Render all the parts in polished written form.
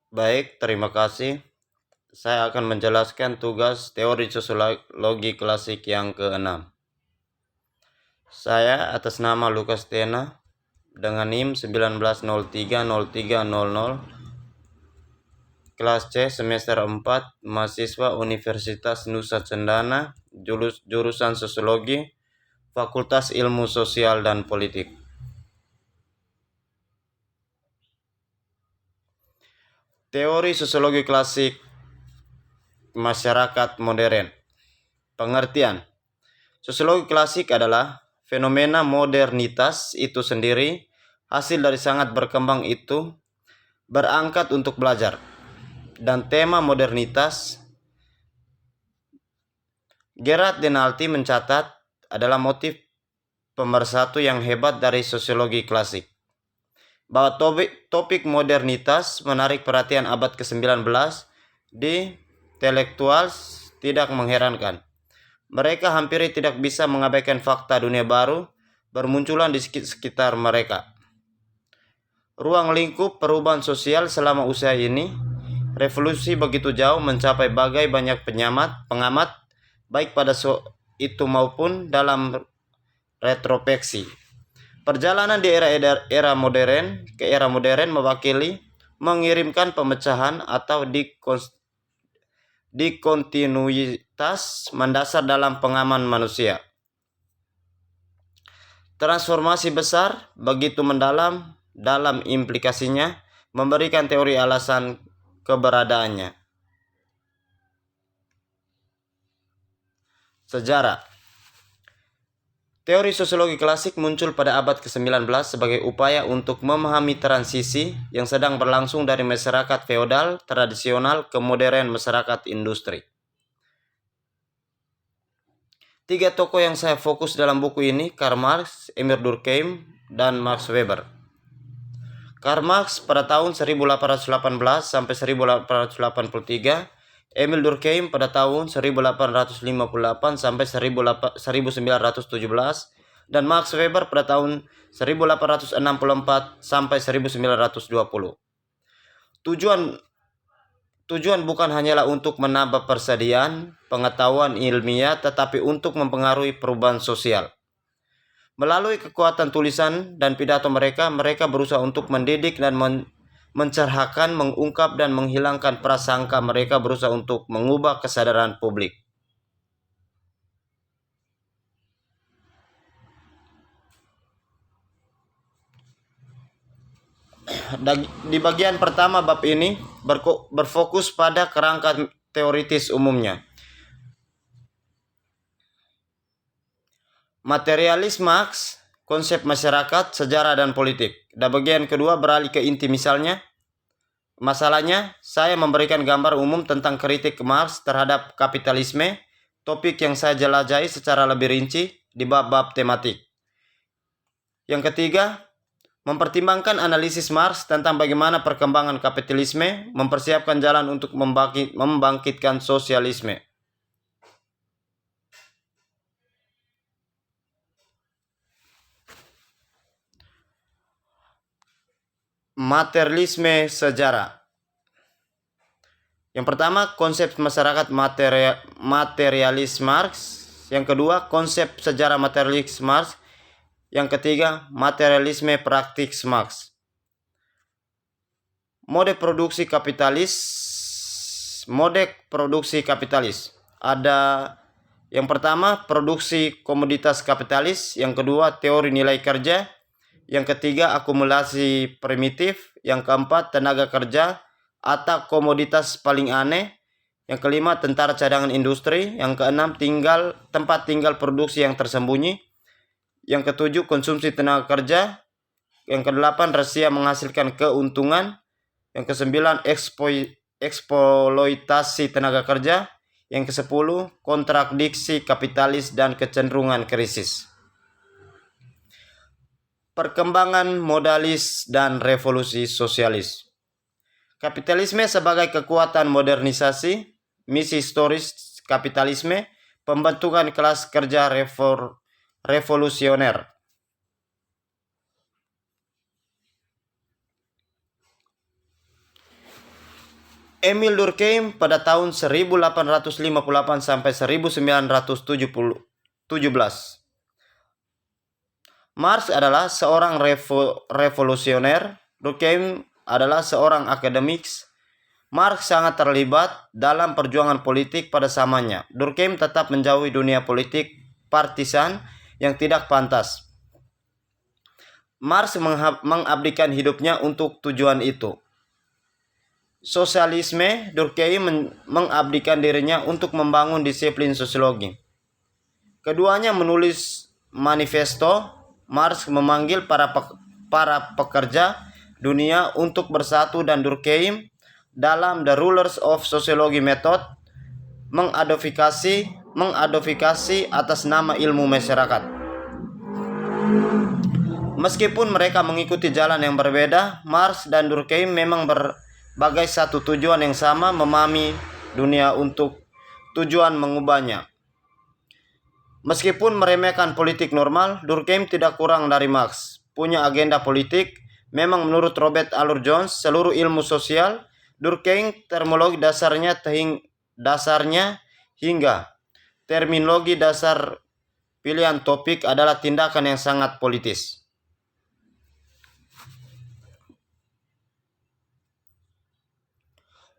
Baik, terima kasih. Saya akan menjelaskan tugas teori sosiologi klasik yang ke-6. Saya atas nama Lukas Tena dengan NIM 19030300, kelas C semester 4, mahasiswa Universitas Nusa Cendana, jurusan Sosiologi, Fakultas Ilmu Sosial dan Politik. Teori sosiologi klasik masyarakat modern. Pengertian. Sosiologi klasik adalah fenomena modernitas itu sendiri, hasil dari sangat berkembang itu, berangkat untuk belajar. Dan tema modernitas, Gerard Denalti mencatat, adalah motif pemersatu yang hebat dari sosiologi klasik. Bahwa topik modernitas menarik perhatian abad ke-19 di intelektual tidak mengherankan. Mereka hampir tidak bisa mengabaikan fakta dunia baru bermunculan di sekitar mereka. Ruang lingkup perubahan sosial selama usia ini, revolusi begitu jauh mencapai bagai banyak pengamat, baik pada itu maupun dalam retrospeksi. Perjalanan di era modern ke era modern mewakili mengirimkan pemecahan atau dikontinuitas mendasar dalam pengaman manusia. Transformasi besar begitu mendalam dalam implikasinya, memberikan teori alasan keberadaannya. Sejarah. Teori sosiologi klasik muncul pada abad ke-19 sebagai upaya untuk memahami transisi yang sedang berlangsung dari masyarakat feodal tradisional ke modern masyarakat industri. 3 tokoh yang saya fokus dalam buku ini, Karl Marx, Emil Durkheim, dan Max Weber. Karl Marx pada tahun 1818 sampai 1883, Emil Durkheim pada tahun 1858 sampai 1917, dan Max Weber pada tahun 1864 sampai 1920. Tujuan bukan hanyalah untuk menambah persediaan pengetahuan ilmiah, tetapi untuk mempengaruhi perubahan sosial. Melalui kekuatan tulisan dan pidato mereka berusaha untuk mendidik dan mencerahkan, mengungkap dan menghilangkan prasangka. Mereka berusaha untuk mengubah kesadaran publik. Di bagian pertama bab ini berfokus pada kerangka teoritis umumnya. Materialis Marx, konsep masyarakat, sejarah dan politik. Dan bagian kedua beralih ke inti masalahnya, saya memberikan gambar umum tentang kritik Marx terhadap kapitalisme, topik yang saya jelajahi secara lebih rinci di bab-bab tematik. Yang ketiga, mempertimbangkan analisis Marx tentang bagaimana perkembangan kapitalisme mempersiapkan jalan untuk membangkitkan sosialisme. Materialisme sejarah. Yang pertama, konsep masyarakat materialis Marx. Yang kedua, konsep sejarah materialis Marx. Yang ketiga, materialisme praktik Marx. Mode produksi kapitalis. Ada yang pertama, produksi komoditas kapitalis. Yang kedua, teori nilai kerja. Yang ketiga, akumulasi primitif. Yang keempat, tenaga kerja atau komoditas paling aneh. Yang kelima, tentara cadangan industri. Yang keenam, tempat tinggal produksi yang tersembunyi. Yang ketujuh, konsumsi tenaga kerja. Yang kedelapan, rahasia menghasilkan keuntungan. Yang kesembilan, eksploitasi tenaga kerja. Yang kesepuluh, kontradiksi kapitalis dan kecenderungan krisis. Perkembangan modalis dan revolusi sosialis. Kapitalisme sebagai kekuatan modernisasi, misi historis kapitalisme, pembentukan kelas kerja revolusioner. Emil Durkheim pada tahun 1858 sampai 1917. Marx adalah seorang revolusioner. Durkheim adalah seorang akademik. Marx sangat terlibat dalam perjuangan politik pada zamannya. Durkheim tetap menjauhi dunia politik partisan yang tidak pantas. Marx mengabdikan hidupnya untuk tujuan itu. Sosialisme, Durkheim mengabdikan dirinya untuk membangun disiplin sosiologi. Keduanya menulis manifesto. Marx memanggil para pekerja dunia untuk bersatu, dan Durkheim dalam The Rulers of Sociology Method mengadvokasi atas nama ilmu masyarakat. Meskipun mereka mengikuti jalan yang berbeda, Marx dan Durkheim memang berbagai satu tujuan yang sama, memahami dunia untuk tujuan mengubahnya. Meskipun meremehkan politik normal, Durkheim tidak kurang dari Marx, punya agenda politik. Memang menurut Robert Allor Jones, seluruh ilmu sosial, Durkheim terminologi dasarnya hingga terminologi dasar pilihan topik adalah tindakan yang sangat politis.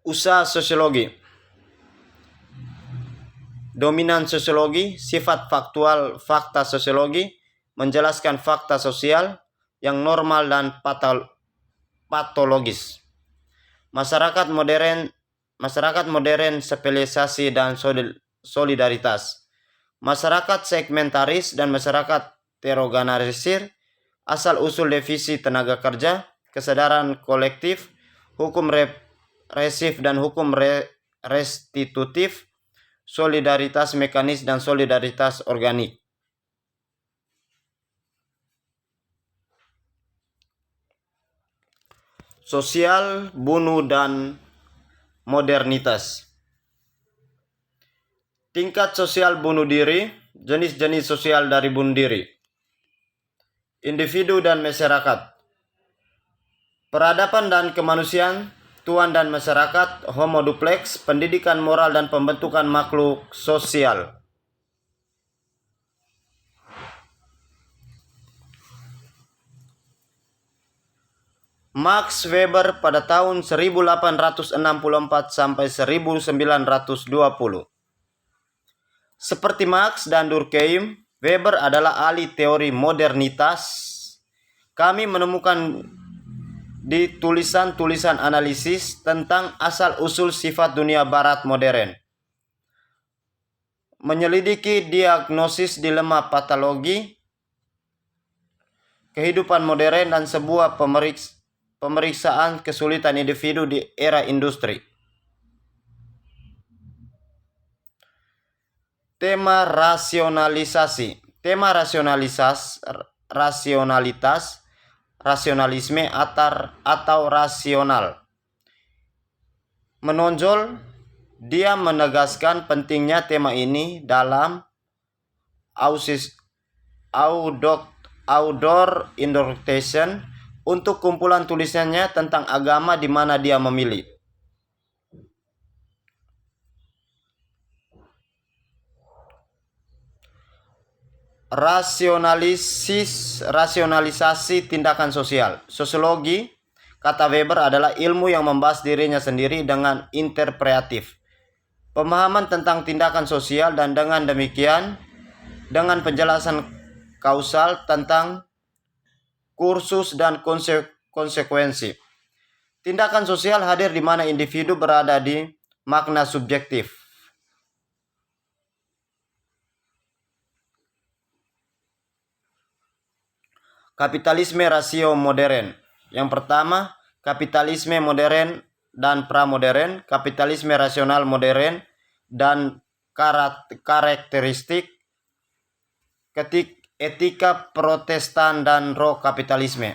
Usaha sosiologi. Dominan sosiologi, sifat faktual fakta sosiologi, menjelaskan fakta sosial yang normal dan patologis. Masyarakat modern spesialisasi dan solidaritas. Masyarakat segmentaris dan masyarakat terorganisir. Asal-usul divisi tenaga kerja, kesadaran kolektif, hukum represif dan hukum restitutif, solidaritas mekanis dan solidaritas organik. Sosial bunuh dan modernitas. Tingkat sosial bunuh diri, jenis-jenis sosial dari bunuh diri. Individu dan masyarakat. Peradaban dan kemanusiaan, Tuhan dan masyarakat, Homo duplex, pendidikan moral dan pembentukan makhluk sosial. Max Weber pada tahun 1864 sampai 1920. Seperti Marx dan Durkheim, Weber adalah ahli teori modernitas. Kami menemukan di tulisan-tulisan analisis tentang asal-usul sifat dunia barat modern, menyelidiki diagnosis dilema patologi kehidupan modern, dan sebuah pemeriksaan kesulitan individu di era industri. Tema rasionalisasi. Tema rasionalisme atau rasional menonjol. Dia menegaskan pentingnya tema ini dalam outdoor interpretation untuk kumpulan tulisannya tentang agama di mana dia memilih. Rasionalisasi tindakan sosial. Sosiologi, kata Weber, adalah ilmu yang membahas dirinya sendiri dengan interpretatif. Pemahaman tentang tindakan sosial, dan dengan demikian, dengan penjelasan kausal tentang kursus dan konsekuensi. Tindakan sosial hadir di mana individu berada di makna subjektif. Kapitalisme rasio modern. Yang pertama, kapitalisme modern dan pramodern, kapitalisme rasional modern, dan karakteristik etika Protestan dan roh kapitalisme.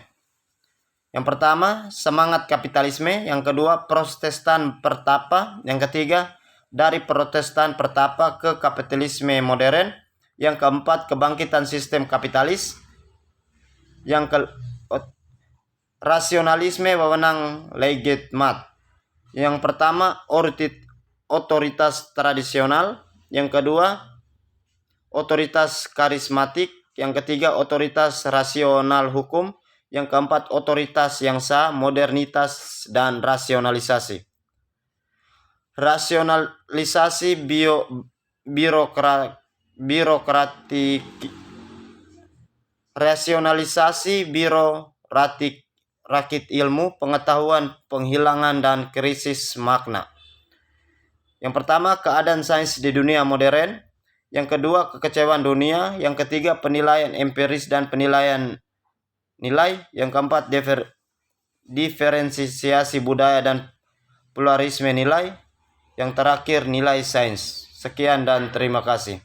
Yang pertama, semangat kapitalisme. Yang kedua, Protestan pertapa. Yang ketiga, dari Protestan pertapa ke kapitalisme modern. Yang keempat, kebangkitan sistem kapitalis. Rasionalisme wewenang legitimat. Yang pertama, otoritas tradisional. Yang kedua, otoritas karismatik. Yang ketiga, otoritas rasional hukum. Yang keempat, otoritas yang sah, modernitas, dan rasionalisasi. Rasionalisasi birokratik rakit ilmu, pengetahuan, penghilangan, dan krisis makna. Yang pertama, keadaan sains di dunia modern. Yang kedua, kekecewaan dunia. Yang ketiga, penilaian empiris dan penilaian nilai. Yang keempat, diferensiasi budaya dan pluralisme nilai. Yang terakhir, nilai sains. Sekian dan terima kasih.